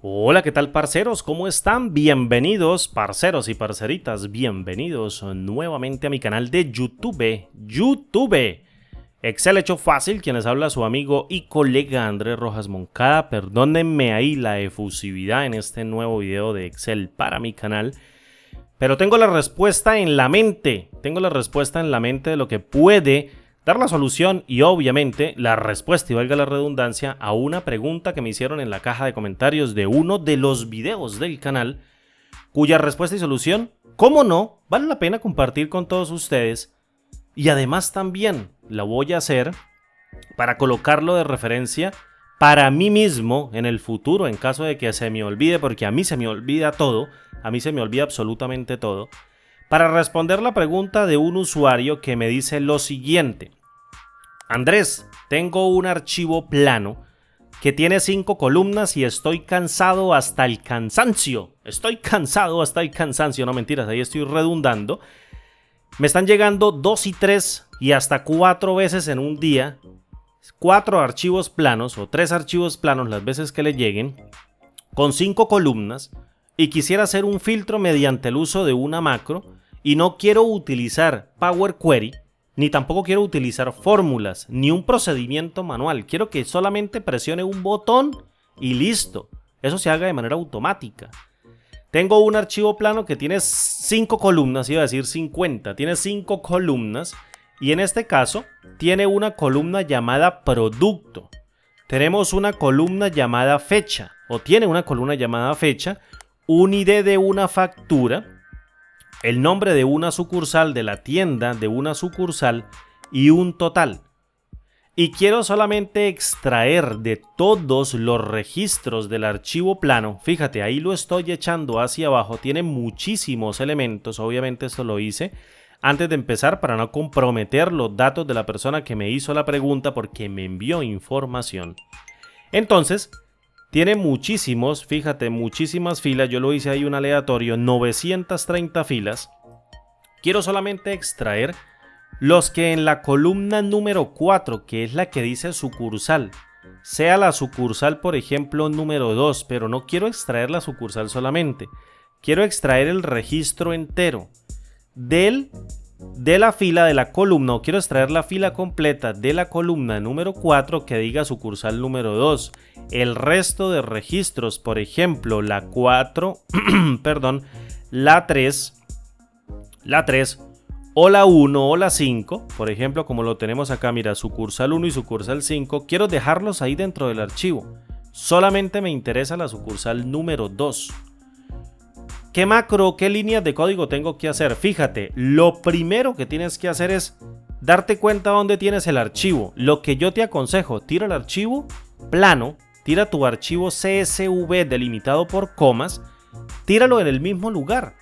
Hola, ¿qué tal, parceros? ¿Cómo están? Bienvenidos, parceros y parceritas, bienvenidos nuevamente a mi canal de YouTube. Excel hecho fácil, quienes habla su amigo y colega Andrés Rojas Moncada. Perdónenme ahí la efusividad en este nuevo video de Excel para mi canal. Pero tengo la respuesta en la mente. De lo que puede dar la solución y obviamente la respuesta, y valga la redundancia, a una pregunta que me hicieron en la caja de comentarios de uno de los videos del canal, cuya respuesta y solución, cómo no, vale la pena compartir con todos ustedes. Y además también la voy a hacer para colocarlo de referencia para mí mismo en el futuro, en caso de que se me olvide, porque a mí se me olvida todo, a mí se me olvida absolutamente todo, para responder la pregunta de un usuario que me dice lo siguiente: Andrés, tengo un archivo plano que tiene 5 columnas y estoy cansado hasta el cansancio. No, mentiras, ahí estoy redundando. Me están llegando 2 y 3 y hasta 4 veces en un día. 4 archivos planos o 3 archivos planos las veces que le lleguen, con 5 columnas, y quisiera hacer un filtro mediante el uso de una macro y no quiero utilizar Power Query, ni tampoco quiero utilizar fórmulas, ni un procedimiento manual. Quiero que solamente presione un botón y listo. Eso se haga de manera automática. Tengo un archivo plano que tiene 5 columnas, iba a decir 50, tiene 5 columnas. Y en este caso, tiene una columna llamada producto. Tenemos una columna llamada fecha, o tiene una columna llamada fecha, un ID de una factura, el nombre de una sucursal de la tienda de una sucursal y un total. Y quiero solamente extraer de todos los registros del archivo plano. Fíjate, ahí lo estoy echando hacia abajo. Tiene muchísimos elementos. Obviamente esto lo hice antes de empezar para no comprometer los datos de la persona que me hizo la pregunta, porque me envió información. Entonces, tiene muchísimos, fíjate, muchísimas filas. Yo lo hice ahí un aleatorio, 930 filas. Quiero solamente extraer los que en la columna número 4, que es la que dice sucursal, sea la sucursal, por ejemplo, número 2, pero no quiero extraer la sucursal solamente. Quiero extraer el registro entero de la fila de la columna, o quiero extraer la fila completa de la columna número 4 que diga sucursal número 2. El resto de registros, por ejemplo, la 4, perdón, la 3, o la 1 o la 5, por ejemplo, como lo tenemos acá, mira, sucursal 1 y sucursal 5, quiero dejarlos ahí dentro del archivo. Solamente me interesa la sucursal número 2. ¿Qué macro, qué líneas de código tengo que hacer? Fíjate, lo primero que tienes que hacer es darte cuenta dónde tienes el archivo. Lo que yo te aconsejo, tira el archivo plano, tira tu archivo CSV delimitado por comas, tíralo en el mismo lugar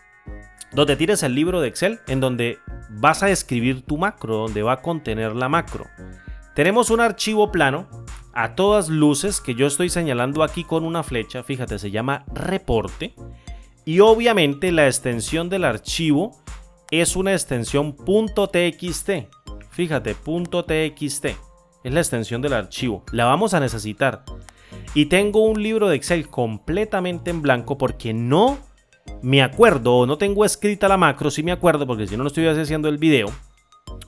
donde tires el libro de Excel, en donde vas a escribir tu macro, donde va a contener la macro. Tenemos un archivo plano a todas luces que yo estoy señalando aquí con una flecha. Fíjate, se llama reporte. Y obviamente la extensión del archivo es una extensión .txt. Fíjate, .txt es la extensión del archivo. La vamos a necesitar. Y tengo un libro de Excel completamente en blanco porque no me acuerdo, o no tengo escrita la macro. Sí me acuerdo, porque si no, no estuviese haciendo el video.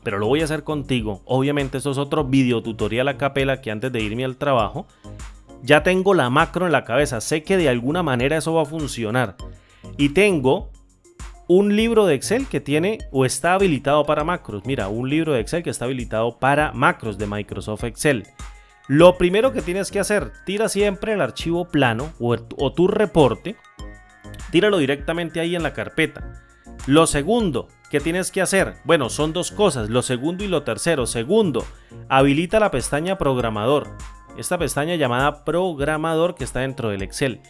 Pero lo voy a hacer contigo. Obviamente esto es otro video tutorial a capela, que antes de irme al trabajo ya tengo la macro en la cabeza. Sé que de alguna manera eso va a funcionar. Y tengo un libro de Excel que tiene o está habilitado para macros. Mira, un libro de Excel que está habilitado para macros de Microsoft Excel. Lo primero que tienes que hacer, tira siempre el archivo plano o tu reporte. Tíralo directamente ahí en la carpeta. Lo segundo que tienes que hacer, bueno, son dos cosas, lo segundo y lo tercero. Segundo, habilita la pestaña programador. Esta pestaña llamada programador que está dentro del Excel.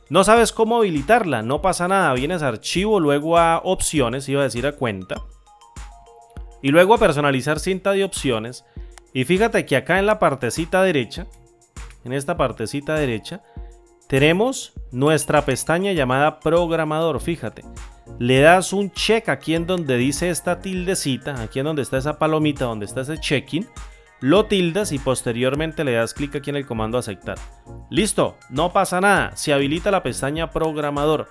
¿No sabes cómo habilitarla? No pasa nada, vienes a archivo, luego a opciones, iba a decir a cuenta, y luego a personalizar cinta de opciones. Y fíjate que acá en la partecita derecha, en esta partecita derecha, tenemos nuestra pestaña llamada programador. Fíjate, le das un check aquí en donde dice esta tildecita, aquí en donde está esa palomita, donde está ese check-in. lo tildas y posteriormente le das clic aquí en el comando aceptar. Listo, no pasa nada, se habilita la pestaña programador.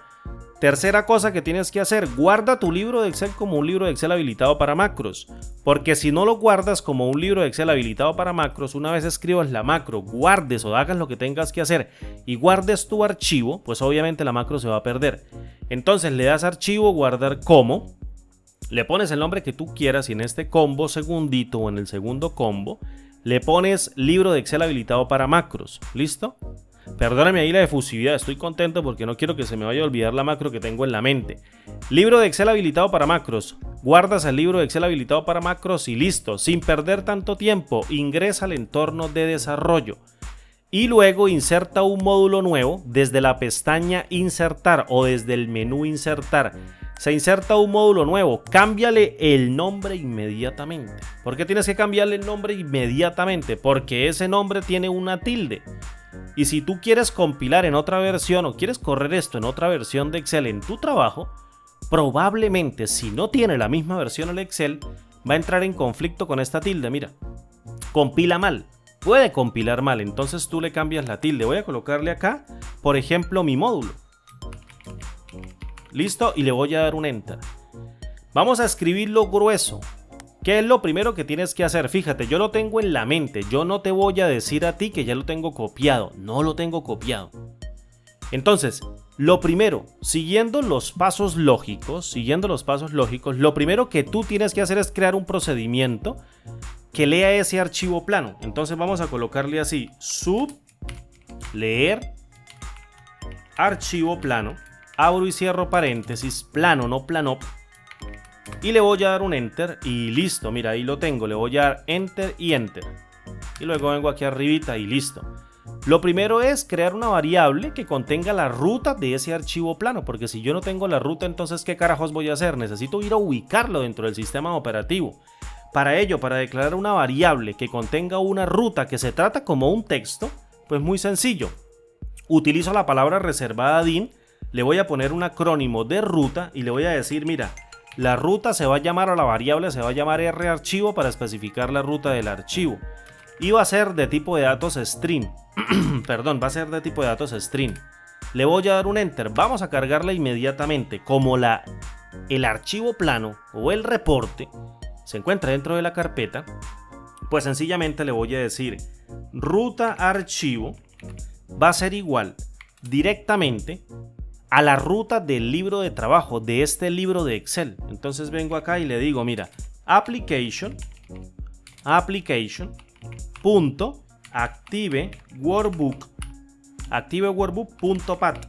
Tercera cosa que tienes que hacer, guarda tu libro de Excel como un libro de Excel habilitado para macros, porque si no lo guardas como un libro de Excel habilitado para macros, una vez escribas la macro, guardes o hagas lo que tengas que hacer y guardes tu archivo, pues obviamente la macro se va a perder. Entonces le das archivo, guardar como, le pones el nombre que tú quieras y en este combo segundito o en el segundo combo le pones libro de Excel habilitado para macros. ¿Listo? Perdóname ahí la efusividad, estoy contento porque no quiero que se me vaya a olvidar la macro que tengo en la mente. Libro de Excel habilitado para macros. Guardas el libro de Excel habilitado para macros y listo. Sin perder tanto tiempo, ingresa al entorno de desarrollo. Y luego inserta un módulo nuevo desde la pestaña Insertar o desde el menú Insertar. Se inserta un módulo nuevo, cámbiale el nombre inmediatamente. ¿Por qué tienes que cambiarle el nombre inmediatamente? Porque ese nombre tiene una tilde. Y si tú quieres compilar en otra versión o quieres correr esto en otra versión de Excel en tu trabajo, probablemente si no tiene la misma versión el Excel, va a entrar en conflicto con esta tilde. Mira, compila mal, puede compilar mal, entonces tú le cambias la tilde. Voy a colocarle acá, por ejemplo, mi módulo. Listo, y le voy a dar un enter. Vamos a escribirlo grueso. ¿Qué es lo primero que tienes que hacer? Fíjate, yo lo tengo en la mente. Yo no te voy a decir a ti que ya lo tengo copiado. No lo tengo copiado. Entonces, lo primero, siguiendo los pasos lógicos, lo primero que tú tienes que hacer es crear un procedimiento que lea ese archivo plano. Entonces vamos a colocarle así, sub, leer, archivo plano, abro y cierro paréntesis, plano, no planop. Y le voy a dar un enter y listo, mira, ahí lo tengo, le voy a dar enter y enter. Y luego vengo aquí arribita y listo. Lo primero es crear una variable que contenga la ruta de ese archivo plano, porque si yo no tengo la ruta, entonces ¿qué carajos voy a hacer? Necesito ir a ubicarlo dentro del sistema operativo. Para ello, para declarar una variable que contenga una ruta que se trata como un texto, pues muy sencillo. Utilizo la palabra reservada DIN, le voy a poner un acrónimo de ruta y le voy a decir, mira, la ruta se va a llamar a la variable, se va a llamar RArchivo para especificar la ruta del archivo. Y va a ser de tipo de datos string. Perdón, va a ser de tipo de datos string. Le voy a dar un enter. Vamos a cargarla inmediatamente. Como el archivo plano o el reporte se encuentra dentro de la carpeta, pues sencillamente le voy a decir ruta archivo va a ser igual directamente a la ruta del libro de trabajo de este libro de Excel. Entonces vengo acá y le digo, mira, application punto active workbook.path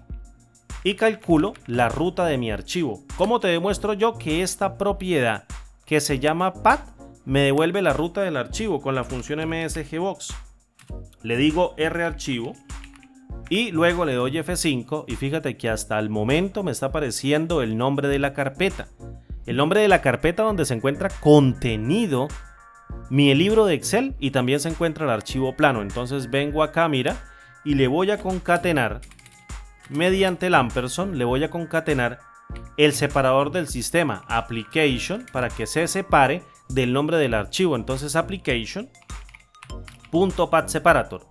y calculo la ruta de mi archivo. ¿Cómo te demuestro yo que esta propiedad que se llama path me devuelve la ruta del archivo? Con la función msgbox. Le digo RArchivo y luego le doy F5 y fíjate que hasta el momento me está apareciendo el nombre de la carpeta. El nombre de la carpeta donde se encuentra contenido mi libro de Excel y también se encuentra el archivo plano. Entonces vengo acá, mira, y le voy a concatenar mediante el ampersand, le voy a concatenar el separador del sistema application para que se separe del nombre del archivo. Entonces application.pathSeparator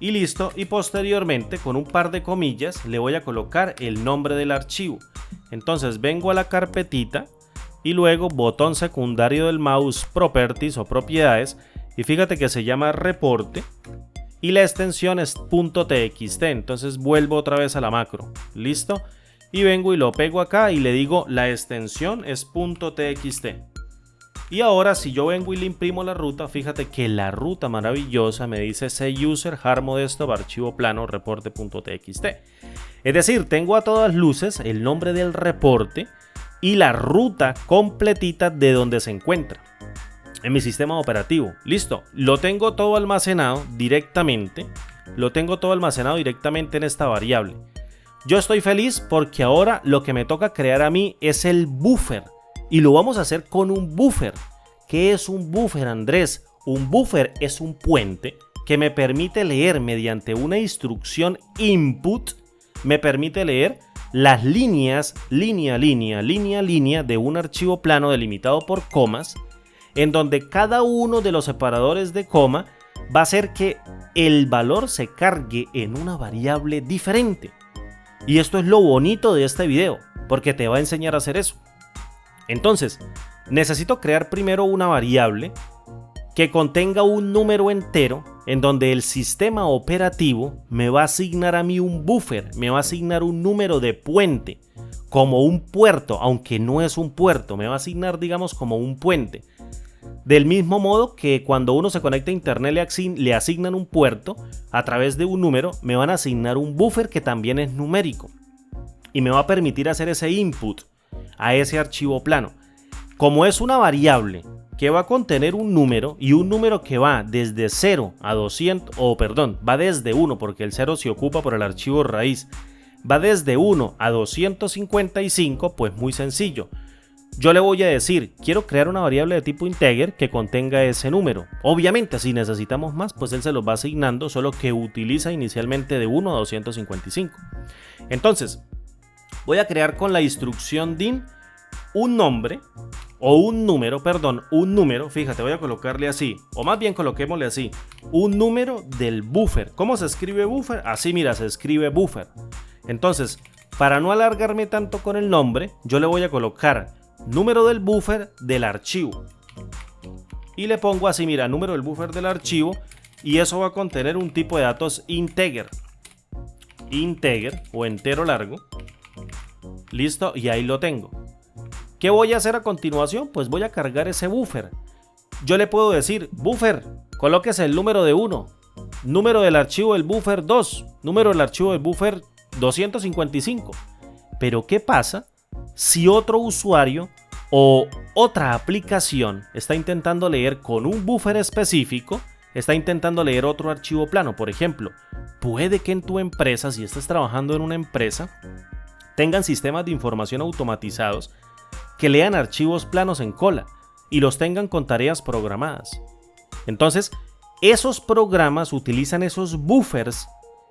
y listo, y posteriormente con un par de comillas le voy a colocar el nombre del archivo. Entonces vengo a la carpetita y luego botón secundario del mouse, properties o propiedades, y fíjate que se llama reporte y la extensión es .txt. Entonces vuelvo otra vez a la macro, listo, y vengo y lo pego acá y le digo la extensión es .txt. Y ahora si yo vengo y le imprimo la ruta, fíjate que la ruta maravillosa me dice cuser hardmodesktop archivo plano reporte.txt. Es decir, tengo a todas luces el nombre del reporte y la ruta completita de donde se encuentra en mi sistema operativo. Listo, lo tengo todo almacenado directamente. En esta variable. Yo estoy feliz porque ahora lo que me toca crear a mí es el buffer. Y lo vamos a hacer con un buffer. ¿Qué es un buffer, Andrés? Un buffer es un puente que me permite leer mediante una instrucción input. Me permite leer las líneas, línea de un archivo plano delimitado por comas. en donde cada uno de los separadores de coma va a hacer que el valor se cargue en una variable diferente. Y esto es lo bonito de este video, porque te va a enseñar a hacer eso. Entonces, necesito crear primero una variable que contenga un número entero en donde el sistema operativo me va a asignar a mí un buffer, me va a asignar un número de puente, como un puerto, aunque no es un puerto, me va a asignar, digamos, como un puente. Del mismo modo que cuando uno se conecta a internet le asignan un puerto a través de un número, me van a asignar un buffer que también es numérico y me va a permitir hacer ese input a ese archivo plano. Como es una variable que va a contener un número y un número que va desde 0 a 200, va desde 1 porque el 0 se ocupa por el archivo raíz, va desde 1 a 255, pues muy sencillo. Yo le voy a decir, quiero crear una variable de tipo integer que contenga ese número. Obviamente, si necesitamos más, pues él se los va asignando, solo que utiliza inicialmente de 1 a 255. Entonces, voy a crear con la instrucción din un nombre, o un número, fíjate, voy a colocarle así, o más bien coloquémosle así, un número del buffer. ¿Cómo se escribe buffer? Así, mira, se escribe buffer. Entonces, para no alargarme tanto con el nombre, yo le voy a colocar número del buffer del archivo y le pongo así, mira, número del buffer del archivo, y eso va a contener un tipo de datos integer o entero largo. Listo, y ahí lo tengo. ¿Qué voy a hacer a continuación? Pues voy a cargar ese buffer. Yo le puedo decir, buffer, colóquese el número de 1, número del archivo del buffer 2, número del archivo del buffer 255. Pero ¿qué pasa si otro usuario o otra aplicación está intentando leer con un buffer específico, está intentando leer otro archivo plano? Por ejemplo, puede que en tu empresa, si estás trabajando en una empresa, tengan sistemas de información automatizados que lean archivos planos en cola y los tengan con tareas programadas. Entonces, esos programas utilizan esos buffers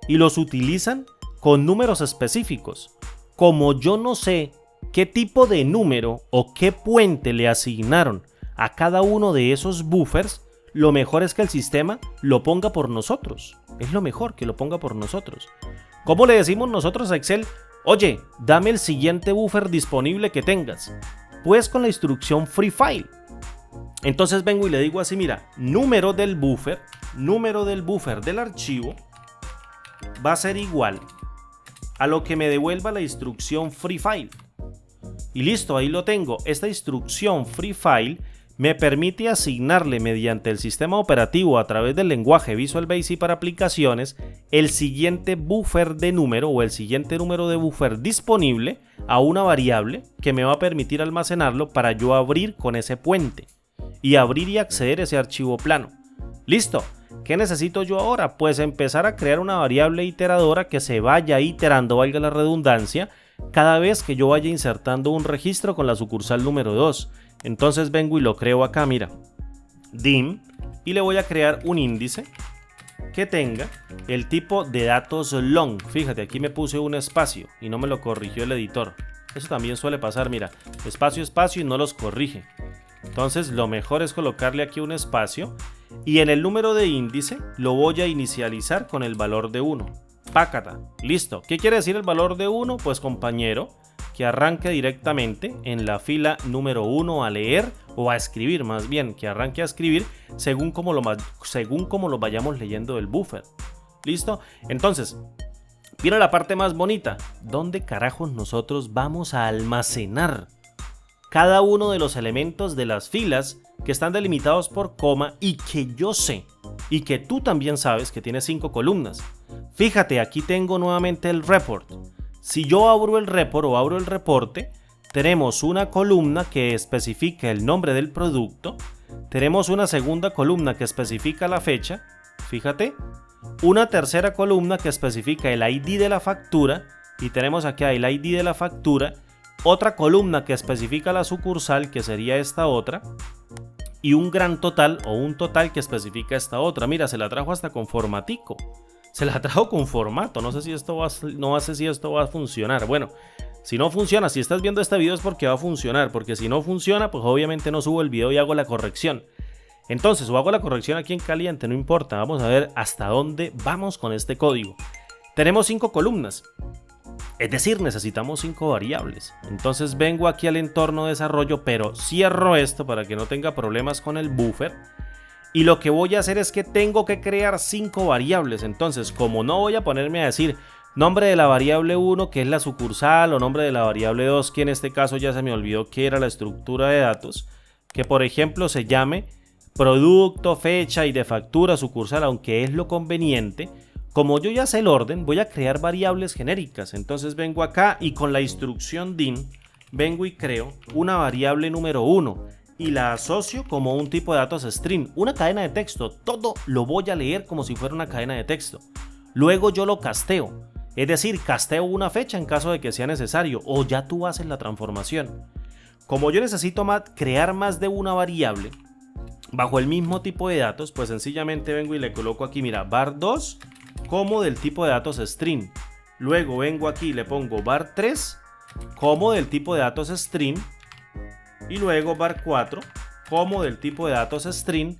y los utilizan con números específicos. Como yo no sé qué tipo de número o qué puente le asignaron a cada uno de esos buffers, lo mejor es que el sistema lo ponga por nosotros. Es lo mejor que lo ponga por nosotros. ¿Cómo le decimos nosotros a Excel? Oye, dame el siguiente buffer disponible que tengas. Pues con la instrucción free file. Entonces vengo y le digo así, mira, número del buffer del archivo va a ser igual a lo que me devuelva la instrucción free file. Y listo, ahí lo tengo. Esta instrucción free file me permite asignarle mediante el sistema operativo a través del lenguaje Visual Basic para aplicaciones el siguiente buffer de número o el siguiente número de buffer disponible a una variable que me va a permitir almacenarlo para yo abrir con ese puente y abrir y acceder a ese archivo plano. Listo. ¿Qué necesito yo ahora? Pues empezar a crear una variable iteradora que se vaya iterando, valga la redundancia, cada vez que yo vaya insertando un registro con la sucursal número 2. Entonces vengo y lo creo acá, mira, dim, y le voy a crear un índice que tenga el tipo de datos long. Fíjate, aquí me puse un espacio y no me lo corrigió el editor. Eso también suele pasar, mira, espacio, espacio y no los corrige. Entonces lo mejor es colocarle aquí un espacio y en el número de índice lo voy a inicializar con el valor de 1. Pácata, listo. ¿Qué quiere decir el valor de 1? Pues compañero, que arranque directamente en la fila número 1 a leer o a escribir, más bien, que arranque a escribir según como lo vayamos leyendo del buffer. ¿Listo? Entonces, viene la parte más bonita. ¿Dónde carajos nosotros vamos a almacenar cada uno de los elementos de las filas que están delimitados por coma y que yo sé y que tú también sabes que tiene 5 columnas? Fíjate, aquí tengo nuevamente el report. Si yo abro el report o abro el reporte, tenemos una columna que especifica el nombre del producto, tenemos una segunda columna que especifica la fecha, fíjate, una tercera columna que especifica el ID de la factura, y tenemos aquí el ID de la factura, otra columna que especifica la sucursal, que sería esta otra, y un gran total o un total que especifica esta otra. Mira, se la trajo hasta con formatico. Se la trajo con formato, no sé si esto va a funcionar. Bueno, Si no funciona, si estás viendo este video es porque va a funcionar, porque si no funciona, pues obviamente no subo el video y hago la corrección. Entonces, o hago la corrección aquí en caliente, no importa, vamos a ver hasta dónde vamos con este código. Tenemos 5 columnas, es decir, necesitamos 5 variables. Entonces vengo aquí al entorno de desarrollo, pero cierro esto para que no tenga problemas con el buffer. Y lo que voy a hacer es que tengo que crear 5 variables. Entonces, como no voy a ponerme a decir nombre de la variable 1, que es la sucursal, o nombre de la variable 2, que en este caso ya se me olvidó que era la estructura de datos, que por ejemplo se llame producto, fecha y de factura sucursal, aunque es lo conveniente. Como yo ya sé el orden, voy a crear variables genéricas. Entonces vengo acá y con la instrucción din, vengo y creo una variable número 1 y la asocio como un tipo de datos string, una cadena de texto. Todo lo voy a leer como si fuera una cadena de texto. Luego yo lo casteo, es decir, casteo una fecha en caso de que sea necesario, o ya tú haces la transformación. Como yo necesito crear más de una variable bajo el mismo tipo de datos, pues sencillamente vengo y le coloco aquí, mira, var2 como del tipo de datos string. Luego vengo aquí y le pongo var3 como del tipo de datos string. Y luego var4 como del tipo de datos string.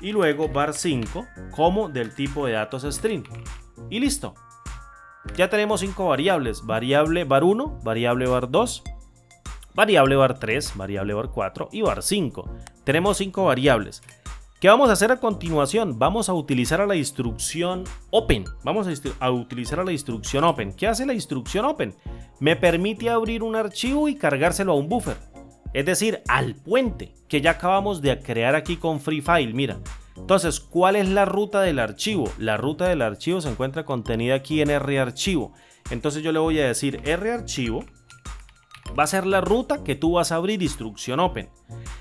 Y luego var5 como del tipo de datos string. Y listo. Ya tenemos 5 variables. Variable var1, variable var2, variable var3, variable var4 y var5. Tenemos 5 variables. ¿Qué vamos a hacer a continuación? Vamos a utilizar a la instrucción open. Vamos a utilizar a la instrucción open. ¿Qué hace la instrucción open? Me permite abrir un archivo y cargárselo a un buffer. Es decir, al puente que ya acabamos de crear aquí con Free File. Mira, entonces, ¿cuál es la ruta del archivo? La ruta del archivo se encuentra contenida aquí en RArchivo. Entonces yo le voy a decir RArchivo va a ser la ruta que tú vas a abrir instrucción open.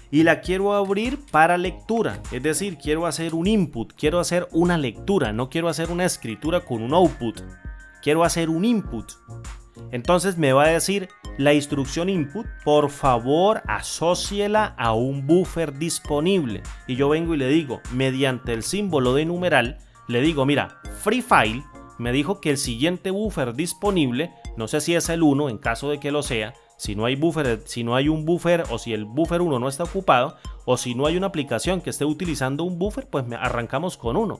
Y la quiero abrir para lectura, es decir, quiero hacer un input, quiero hacer una lectura, no quiero hacer una escritura con un output, quiero hacer un input. Entonces me va a decir la instrucción input, por favor asóciela a un buffer disponible. Y yo vengo y le digo, mediante el símbolo de numeral, le digo, mira, Free File me dijo que el siguiente buffer disponible, no sé si es el 1 en caso de que lo sea, si no hay un buffer o si el buffer 1 no está ocupado o si no hay una aplicación que esté utilizando un buffer, pues arrancamos con 1.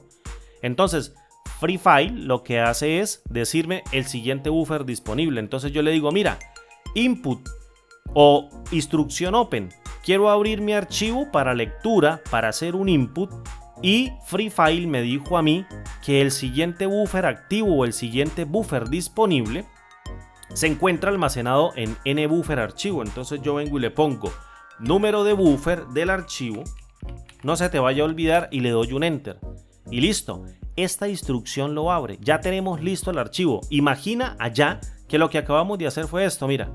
Entonces, Free File lo que hace es decirme el siguiente buffer disponible. Entonces yo le digo, mira, input o instrucción open, quiero abrir mi archivo para lectura, para hacer un input, y Free File me dijo a mí que el siguiente buffer activo o el siguiente buffer disponible se encuentra almacenado en nbuffer archivo. Entonces yo vengo y le pongo número de buffer del archivo, no se te vaya a olvidar, y le doy un enter y listo. Esta instrucción lo abre, ya tenemos listo el archivo. Imagina allá que lo que acabamos de hacer fue esto. Mira,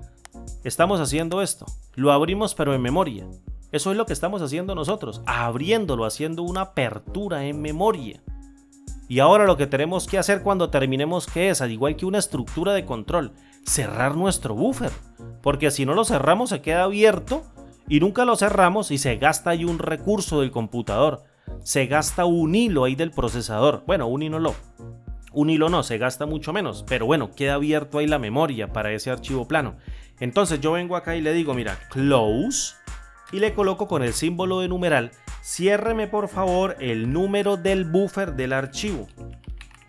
estamos haciendo esto, lo abrimos pero en memoria. Eso es lo que estamos haciendo nosotros, abriéndolo, haciendo una apertura en memoria. Y ahora lo que tenemos que hacer cuando terminemos, ¿qué es? Al igual que una estructura de control, cerrar nuestro buffer, porque si no lo cerramos se queda abierto y nunca lo cerramos y se gasta ahí un recurso del computador, se gasta un hilo ahí del procesador. Bueno, un hilo no, se gasta mucho menos, pero bueno, queda abierto ahí la memoria para ese archivo plano. Entonces yo vengo acá y le digo, mira, close, y le coloco con el símbolo de numeral, ciérreme por favor el número del buffer del archivo,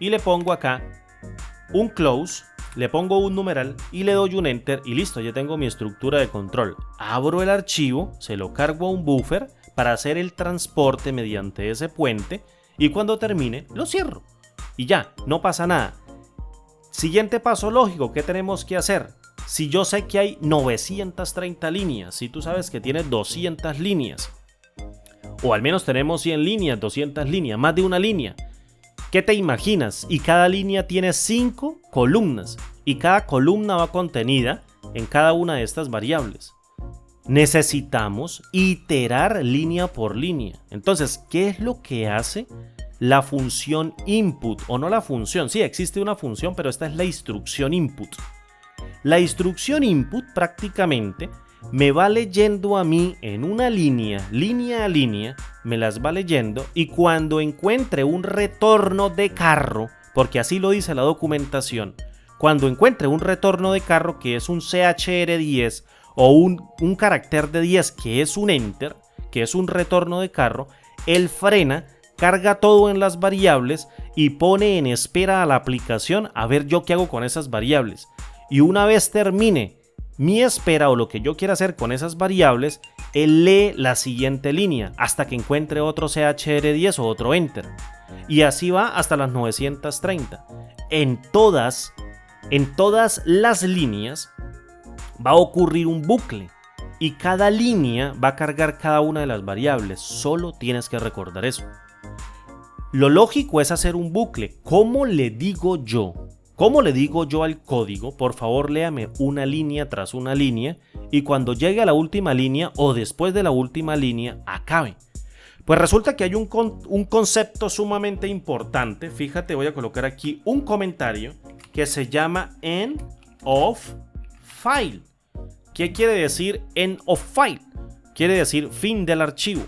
y le pongo acá un close, le pongo un numeral y le doy un enter y listo, ya tengo mi estructura de control. Abro el archivo, se lo cargo a un buffer para hacer el transporte mediante ese puente y cuando termine lo cierro y ya, no pasa nada. Siguiente paso lógico, ¿qué tenemos que hacer? Si yo sé que hay 930 líneas, si tú sabes que tienes 200 líneas, o al menos tenemos 100 líneas, 200 líneas, más de una línea, ¿qué te imaginas? Y cada línea tiene 5 columnas y cada columna va contenida en cada una de estas variables. Necesitamos iterar línea por línea. Entonces, ¿qué es lo que hace la función input? O no la función, sí existe una función, pero esta es la instrucción input. La instrucción input prácticamente me va leyendo a mí en una línea a línea, me las va leyendo y cuando encuentre un retorno de carro, porque así lo dice la documentación, cuando encuentre un retorno de carro que es un CHR10 o un carácter de 10 que es un enter, que es un retorno de carro, él frena, carga todo en las variables y pone en espera a la aplicación a ver yo qué hago con esas variables. Y una vez termine mi espera o lo que yo quiera hacer con esas variables, él lee la siguiente línea hasta que encuentre otro CHR10 o otro enter. Y así va hasta las 930. En todas las líneas va a ocurrir un bucle y cada línea va a cargar cada una de las variables. Solo tienes que recordar eso. Lo lógico es hacer un bucle. ¿Cómo le digo yo? ¿Cómo le digo yo al código? Por favor, léame una línea tras una línea y cuando llegue a la última línea o después de la última línea, acabe. Pues resulta que hay un concepto sumamente importante. Fíjate, voy a colocar aquí un comentario que se llama end of file. ¿Qué quiere decir end of file? Quiere decir fin del archivo.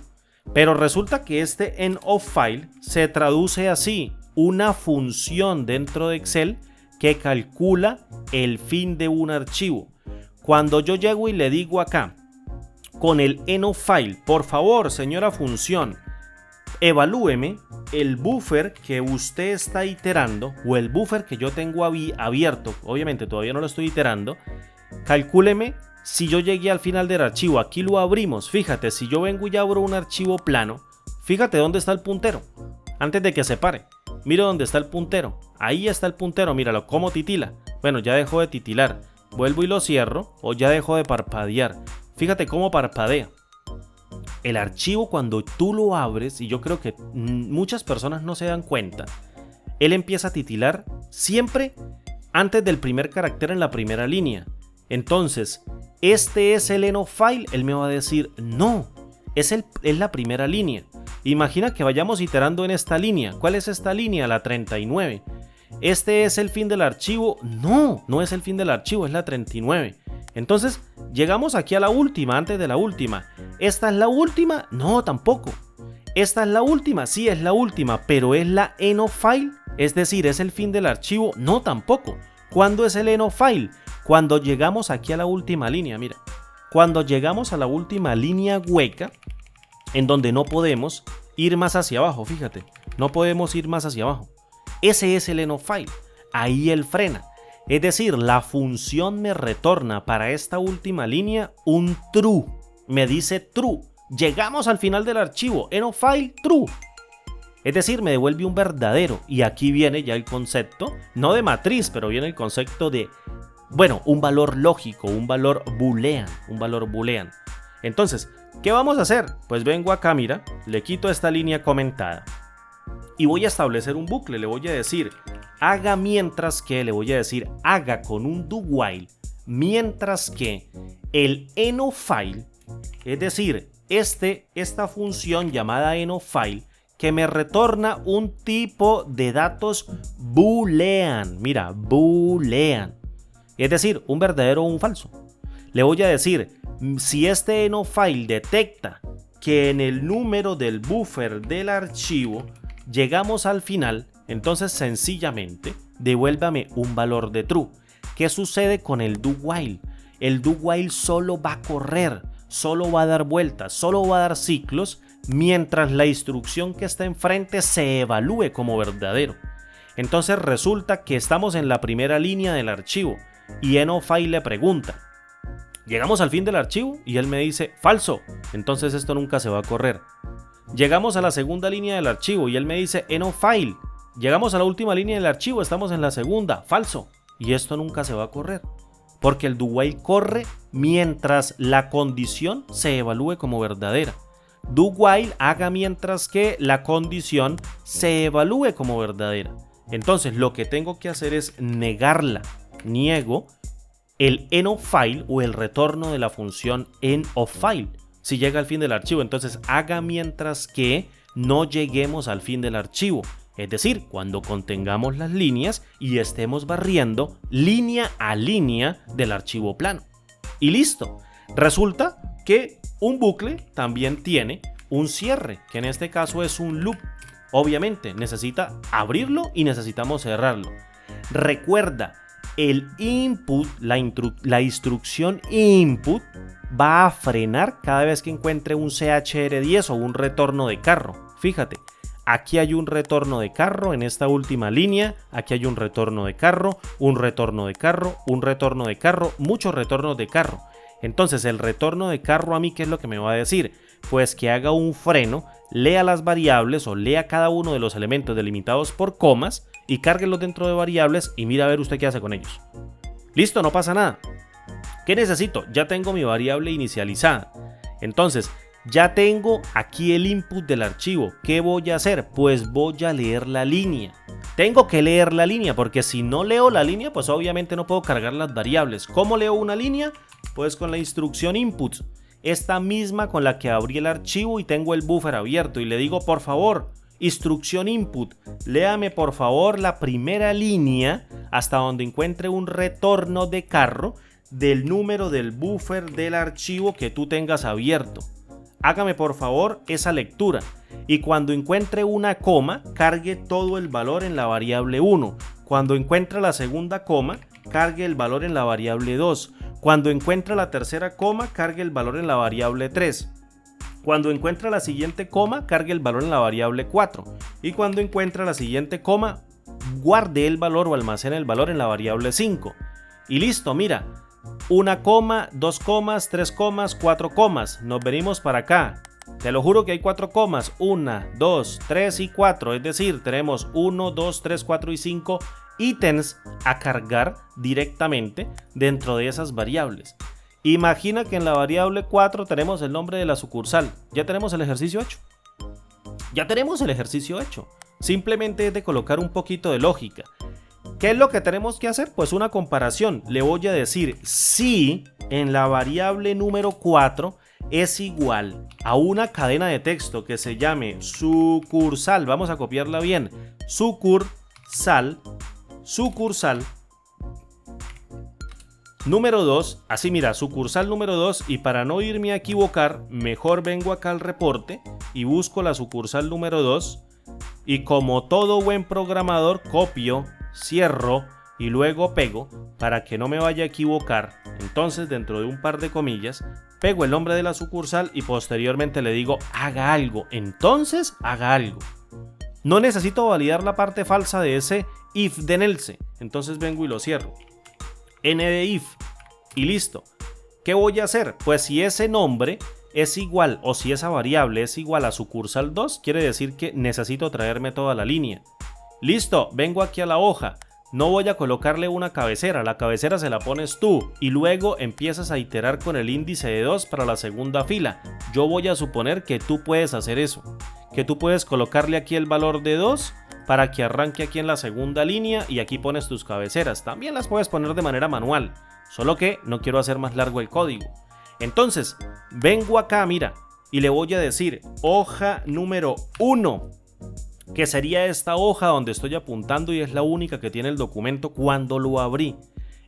Pero resulta que este end of file se traduce así: una función dentro de Excel que calcula el fin de un archivo. Cuando yo llego y le digo acá, con el end of file, por favor, señora función, evalúeme el buffer que usted está iterando o el buffer que yo tengo abierto, obviamente todavía no lo estoy iterando, calcúleme si yo llegué al final del archivo. Aquí lo abrimos, fíjate, si yo vengo y abro un archivo plano, fíjate dónde está el puntero, antes de que se pare, mira dónde está el puntero, ahí está el puntero, míralo, cómo titila. Bueno, ya dejó de titilar, vuelvo y lo cierro o ya dejó de parpadear, fíjate cómo parpadea. El archivo cuando tú lo abres, y yo creo que muchas personas no se dan cuenta, él empieza a titilar siempre antes del primer carácter en la primera línea. Entonces, este es el end of file, él me va a decir, no, es la primera línea. Imagina que vayamos iterando en esta línea. ¿Cuál es esta línea? La 39. ¿Este es el fin del archivo? No, no es el fin del archivo, es la 39. Entonces, llegamos aquí a la última, antes de la última. ¿Esta es la última? No, tampoco. ¿Esta es la última? Sí, es la última, pero ¿es la end of file? Es decir, ¿es el fin del archivo? No, tampoco. ¿Cuándo es el end of file? Cuando llegamos aquí a la última línea, mira. Cuando llegamos a la última línea hueca, en donde no podemos ir más hacia abajo, fíjate. No podemos ir más hacia abajo. Ese es el end of file. Ahí él frena. Es decir, la función me retorna para esta última línea un true. Me dice true. Llegamos al final del archivo. End of file, true. Es decir, me devuelve un verdadero. Y aquí viene ya el concepto, no de matriz, pero viene el concepto de, bueno, un valor lógico, un valor boolean. Entonces, ¿qué vamos a hacer? Pues vengo acá, mira, le quito esta línea comentada. Y voy a establecer un bucle, le voy a decir, haga mientras que, le voy a decir, haga con un do while, mientras que el end of file, es decir, esta función llamada end of file, que me retorna un tipo de datos boolean, mira, boolean, es decir, un verdadero o un falso. Le voy a decir, si este end of file detecta que en el número del buffer del archivo llegamos al final, entonces sencillamente devuélvame un valor de true. ¿Qué sucede con el do while? El do while solo va a correr, solo va a dar vueltas, solo va a dar ciclos mientras la instrucción que está enfrente se evalúe como verdadero. Entonces resulta que estamos en la primera línea del archivo y end of file le pregunta, llegamos al fin del archivo y él me dice falso, entonces esto nunca se va a correr. Llegamos a la segunda línea del archivo y él me dice end of file. Llegamos a la última línea del archivo, estamos en la segunda, falso. Y esto nunca se va a correr. Porque el do while corre mientras la condición se evalúe como verdadera. Do while haga mientras que la condición se evalúe como verdadera. Entonces lo que tengo que hacer es negarla. Niego el end of file o el retorno de la función end of file. Si llega al fin del archivo, entonces haga mientras que no lleguemos al fin del archivo. Es decir, cuando contengamos las líneas y estemos barriendo línea a línea del archivo plano. Y listo. Resulta que un bucle también tiene un cierre, que en este caso es un loop. Obviamente necesita abrirlo y necesitamos cerrarlo. Recuerda, el input, la instrucción input va a frenar cada vez que encuentre un CHR10 o un retorno de carro. Fíjate, aquí hay un retorno de carro en esta última línea, aquí hay un retorno de carro, un retorno de carro, un retorno de carro, muchos retornos de carro. Entonces el retorno de carro a mí, ¿qué es lo que me va a decir? Pues que haga un freno, lea las variables o lea cada uno de los elementos delimitados por comas y cárguelos dentro de variables y mira a ver usted qué hace con ellos. Listo, no pasa nada. ¿Qué necesito? Ya tengo mi variable inicializada. Entonces, ya tengo aquí el input del archivo. ¿Qué voy a hacer? Pues voy a leer la línea. Tengo que leer la línea porque si no leo la línea, pues obviamente no puedo cargar las variables. ¿Cómo leo una línea? Pues con la instrucción input. Esta misma con la que abrí el archivo y tengo el buffer abierto y le digo, por favor, instrucción input, léame por favor la primera línea hasta donde encuentre un retorno de carro del número del buffer del archivo que tú tengas abierto. Hágame por favor esa lectura y cuando encuentre una coma, cargue todo el valor en la variable 1. Cuando encuentre la segunda coma, cargue el valor en la variable 2. Cuando encuentre la tercera coma, cargue el valor en la variable 3. Cuando encuentre la siguiente coma, cargue el valor en la variable 4. Y cuando encuentre la siguiente coma, guarde el valor o almacene el valor en la variable 5. Y listo, mira. Una coma, 2 comas, 3 comas, 4 comas. Nos venimos para acá. Te lo juro que hay 4 comas. 1, 2, 3 y 4. Es decir, tenemos 1, 2, 3, 4 y 5 ítems a cargar directamente dentro de esas variables. Imagina que en la variable 4 tenemos el nombre de la sucursal. Ya tenemos el ejercicio hecho. Ya tenemos el ejercicio hecho. Simplemente es de colocar un poquito de lógica. ¿Qué es lo que tenemos que hacer? Pues una comparación. Le voy a decir si en la variable número 4 es igual a una cadena de texto que se llame sucursal. Vamos a copiarla bien. Sucursal número 2, así mira, sucursal número 2 y para no irme a equivocar, mejor vengo acá al reporte y busco la sucursal número 2 y como todo buen programador copio, cierro y luego pego para que no me vaya a equivocar. Entonces dentro de un par de comillas pego el nombre de la sucursal y posteriormente le digo haga algo, entonces haga algo. No necesito validar la parte falsa de ese if de else, entonces vengo y lo cierro. N de if y listo. ¿Qué voy a hacer? Pues si ese nombre es igual o si esa variable es igual a sucursal 2, quiere decir que necesito traerme toda la línea. Listo, vengo aquí a la hoja. No voy a colocarle una cabecera, la cabecera se la pones tú y luego empiezas a iterar con el índice de 2 para la segunda fila. Yo voy a suponer que tú puedes hacer eso, que tú puedes colocarle aquí el valor de 2 para que arranque aquí en la segunda línea y aquí pones tus cabeceras. También las puedes poner de manera manual, solo que no quiero hacer más largo el código. Entonces, vengo acá, mira, y le voy a decir hoja número 1, que sería esta hoja donde estoy apuntando y es la única que tiene el documento cuando lo abrí.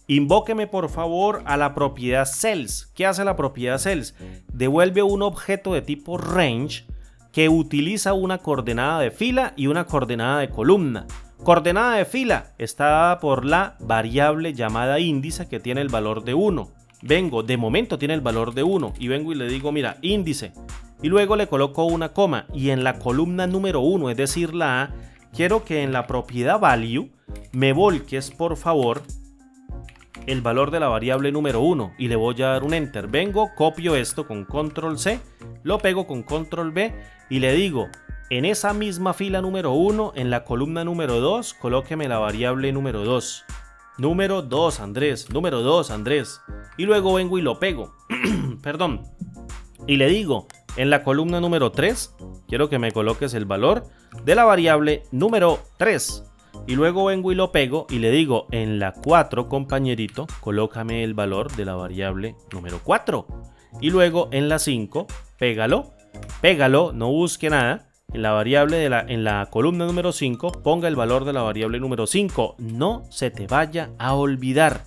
Invóqueme por favor a la propiedad cells. ¿Qué hace la propiedad cells? Devuelve un objeto de tipo range que utiliza una coordenada de fila y una coordenada de columna. Coordenada de fila está dada por la variable llamada índice que tiene el valor de 1. Vengo, de momento tiene el valor de 1 y vengo y le digo mira, índice. Y luego le coloco una coma y en la columna número 1, es decir la A, quiero que en la propiedad value me volques por favor el valor de la variable número 1 y le voy a dar un enter. Vengo, copio esto con control C, lo pego con control V y le digo en esa misma fila número 1, en la columna número 2, colóqueme la variable número 2. Número 2 Andrés, número 2 Andrés. Y luego vengo y lo pego, perdón, y le digo en la columna número 3, quiero que me coloques el valor de la variable número 3. Y luego vengo y lo pego y le digo en la 4, compañerito, colócame el valor de la variable número 4. Y luego en la 5, pégalo, no busque nada. En la variable en la columna número 5, ponga el valor de la variable número 5. No se te vaya a olvidar.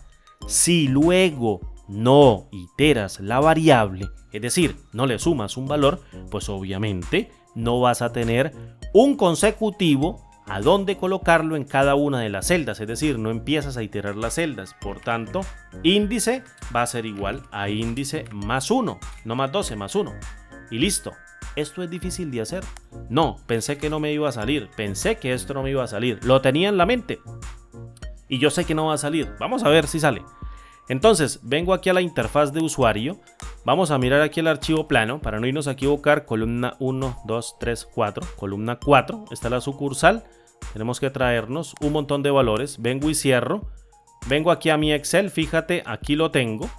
Si luego no iteras la variable, es decir, no le sumas un valor, pues obviamente no vas a tener un consecutivo a dónde colocarlo en cada una de las celdas, es decir, no empiezas a iterar las celdas. Por tanto, índice va a ser igual a índice más 1, no más 12, más 1. Y listo. ¿Esto es difícil de hacer? No, pensé que no me iba a salir, pensé que esto no me iba a salir, lo tenía en la mente. Y yo sé que no va a salir, vamos a ver si sale. Entonces, vengo aquí a la interfaz de usuario, vamos a mirar aquí el archivo plano, para no irnos a equivocar, columna 1, 2, 3, 4, columna 4, está la sucursal, tenemos que traernos un montón de valores, vengo y cierro, vengo aquí a mi Excel, fíjate, aquí lo tengo,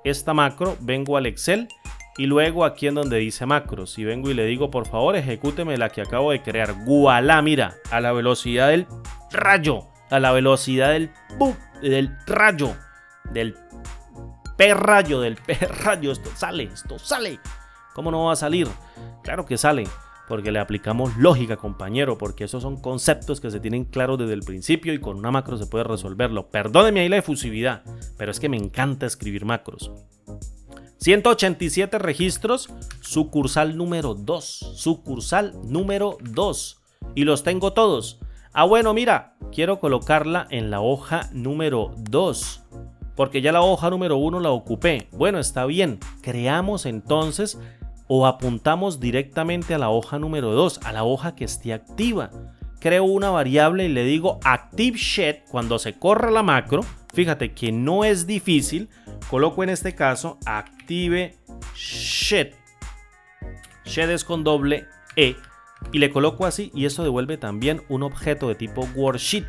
esta macro, vengo al Excel, y luego aquí en donde dice macros, y vengo y le digo, por favor, ejecúteme la que acabo de crear. ¡Voilá! Mira, a la velocidad del rayo, a la velocidad del rayo, del perrayo, esto sale. ¿Cómo no va a salir? Claro que sale, porque le aplicamos lógica, compañero, porque esos son conceptos que se tienen claros desde el principio y con una macro se puede resolverlo. Perdóneme ahí la efusividad, pero es que me encanta escribir macros. 187 registros, sucursal número 2, y los tengo todos. Ah, bueno, mira, quiero colocarla en la hoja número 2, porque ya la hoja número 1 la ocupé. Bueno, está bien, creamos entonces o apuntamos directamente a la hoja número 2, a la hoja que esté activa. Creo una variable y le digo ActiveShed cuando se corra la macro. Fíjate que no es difícil. Coloco en este caso ActiveShed. Shed es con doble E. Y le coloco así y eso devuelve también un objeto de tipo Worksheet.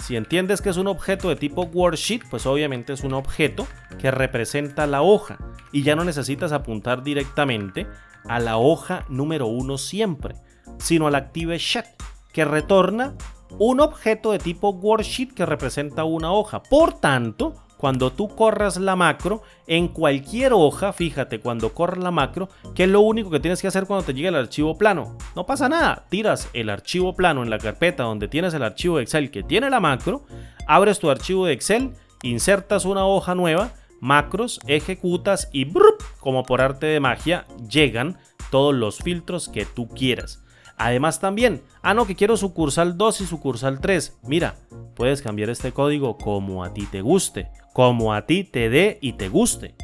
Si entiendes que es un objeto de tipo Worksheet, pues obviamente es un objeto que representa la hoja. Y ya no necesitas apuntar directamente a la hoja número 1 siempre, sino al ActiveShed, que retorna un objeto de tipo Worksheet que representa una hoja. Por tanto, cuando tú corras la macro en cualquier hoja, fíjate, cuando corras la macro, ¿qué es lo único que tienes que hacer cuando te llegue el archivo plano? No pasa nada, tiras el archivo plano en la carpeta donde tienes el archivo de Excel que tiene la macro, abres tu archivo de Excel, insertas una hoja nueva, macros, ejecutas y ¡brup! Como por arte de magia llegan todos los filtros que tú quieras. Además también, no, que quiero sucursal 2 y sucursal 3. Mira, puedes cambiar este código como a ti te guste, como a ti te dé y te guste.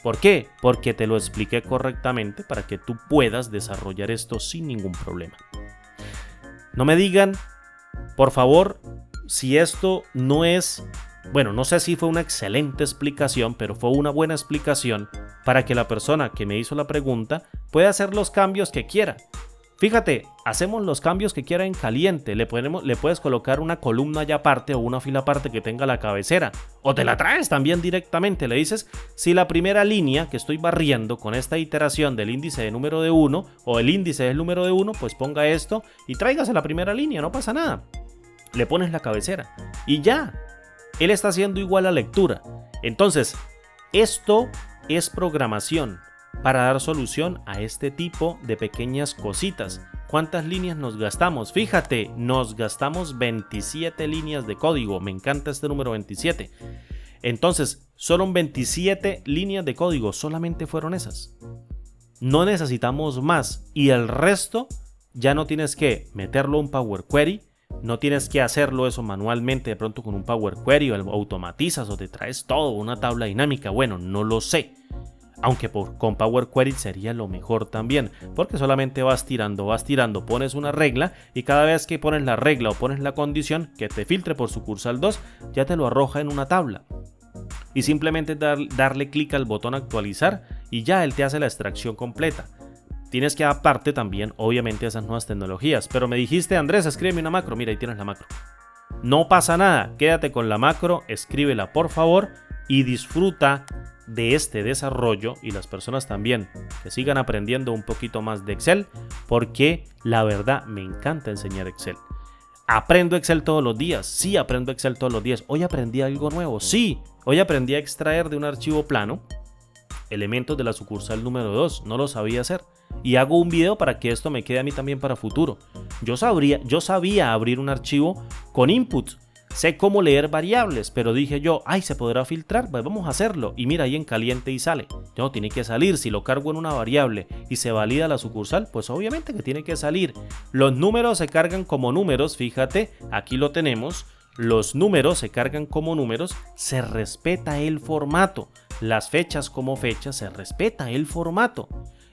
¿Por qué? Porque te lo expliqué correctamente para que tú puedas desarrollar esto sin ningún problema. No me digan, por favor, si esto no es... Bueno, no sé si fue una excelente explicación, pero fue una buena explicación para que la persona que me hizo la pregunta pueda hacer los cambios que quiera. Fíjate, hacemos los cambios que quiera en caliente, le puedes colocar una columna ya aparte o una fila aparte que tenga la cabecera, o te la traes también directamente, le dices, si la primera línea que estoy barriendo con esta iteración del índice de número de 1 o el índice del número de 1, pues ponga esto y tráigase la primera línea, no pasa nada. Le pones la cabecera y ya, él está haciendo igual la lectura. Entonces, esto es programación para dar solución a este tipo de pequeñas cositas. ¿Cuántas líneas nos gastamos? Fíjate, nos gastamos 27 líneas de código. Me encanta este número 27. Entonces, solo 27 líneas de código, solamente fueron esas. No necesitamos más y el resto ya no tienes que meterlo a un Power Query, no tienes que hacerlo eso manualmente de pronto con un Power Query o lo automatizas o te traes todo, una tabla dinámica. Bueno, no lo sé. Aunque con Power Query sería lo mejor también, porque solamente vas tirando, pones una regla y cada vez que pones la regla o pones la condición que te filtre por sucursal 2, ya te lo arroja en una tabla. Y simplemente darle clic al botón actualizar y ya él te hace la extracción completa. Tienes que adaptarte también, obviamente, a esas nuevas tecnologías. Pero me dijiste, Andrés, escríbeme una macro. Mira, ahí tienes la macro. No pasa nada, quédate con la macro, escríbela por favor y disfruta de este desarrollo y las personas también que sigan aprendiendo un poquito más de Excel, porque la verdad me encanta enseñar Excel. ¿Aprendo Excel todos los días? Sí, aprendo Excel todos los días. ¿Hoy aprendí algo nuevo? Sí, hoy aprendí a extraer de un archivo plano elementos de la sucursal número 2, no lo sabía hacer. Y hago un video para que esto me quede a mí también para futuro. Yo sabía abrir un archivo con inputs. Sé cómo leer variables, pero dije yo, ay, ¿se podrá filtrar? Pues vamos a hacerlo. Y mira ahí en caliente y sale. No, tiene que salir. Si lo cargo en una variable y se valida la sucursal, pues obviamente que tiene que salir. Los números se cargan como números, fíjate, aquí lo tenemos. Los números se cargan como números, se respeta el formato. Las fechas como fechas, se respeta el formato.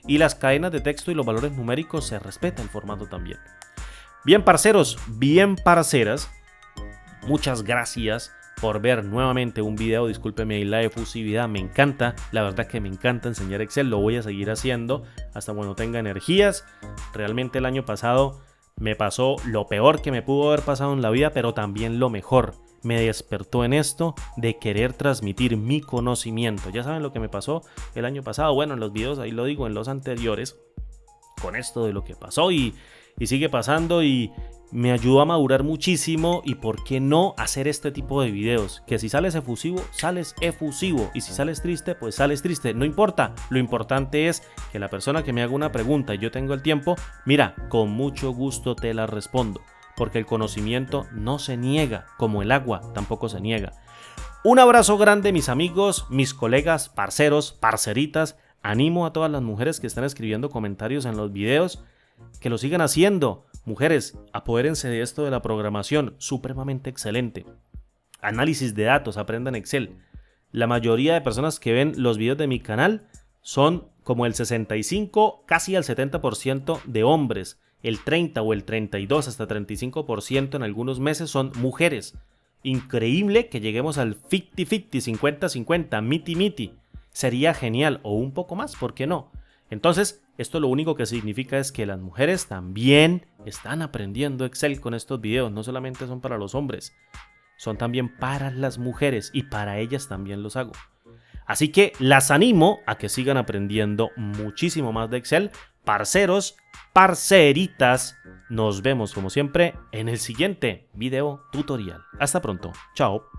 Y las cadenas de texto y los valores numéricos, se respeta el formato también. Bien, parceros, bien parceras. Muchas gracias por ver nuevamente un video. Discúlpeme ahí la efusividad, me encanta, la verdad que me encanta enseñar Excel, lo voy a seguir haciendo hasta cuando tenga energías. Realmente el año pasado me pasó lo peor que me pudo haber pasado en la vida, pero también lo mejor. Me despertó en esto de querer transmitir mi conocimiento. Ya saben lo que me pasó el año pasado, bueno, en los videos ahí lo digo, en los anteriores, con esto de lo que pasó y sigue pasando y me ayudó a madurar muchísimo. Y por qué no hacer este tipo de videos, que si sales efusivo, sales efusivo, y si sales triste, pues sales triste, no importa. Lo importante es que la persona que me haga una pregunta y yo tengo el tiempo, mira, con mucho gusto te la respondo, porque el conocimiento no se niega, como el agua tampoco se niega. Un abrazo grande, mis amigos, mis colegas, parceros, parceritas. Animo a todas las mujeres que están escribiendo comentarios en los videos que lo sigan haciendo. Mujeres, apodérense de esto de la programación, supremamente excelente. Análisis de datos, aprendan Excel. La mayoría de personas que ven los videos de mi canal son como el 65, casi el 70% de hombres. El 30 o el 32 hasta 35% en algunos meses son mujeres. Increíble que lleguemos al 50-50, 50-50, miti-miti. Sería genial, o un poco más, ¿por qué no? Entonces, esto lo único que significa es que las mujeres también están aprendiendo Excel con estos videos. No solamente son para los hombres, son también para las mujeres y para ellas también los hago. Así que las animo a que sigan aprendiendo muchísimo más de Excel. Parceros, parceritas, nos vemos como siempre en el siguiente video tutorial. Hasta pronto, chao.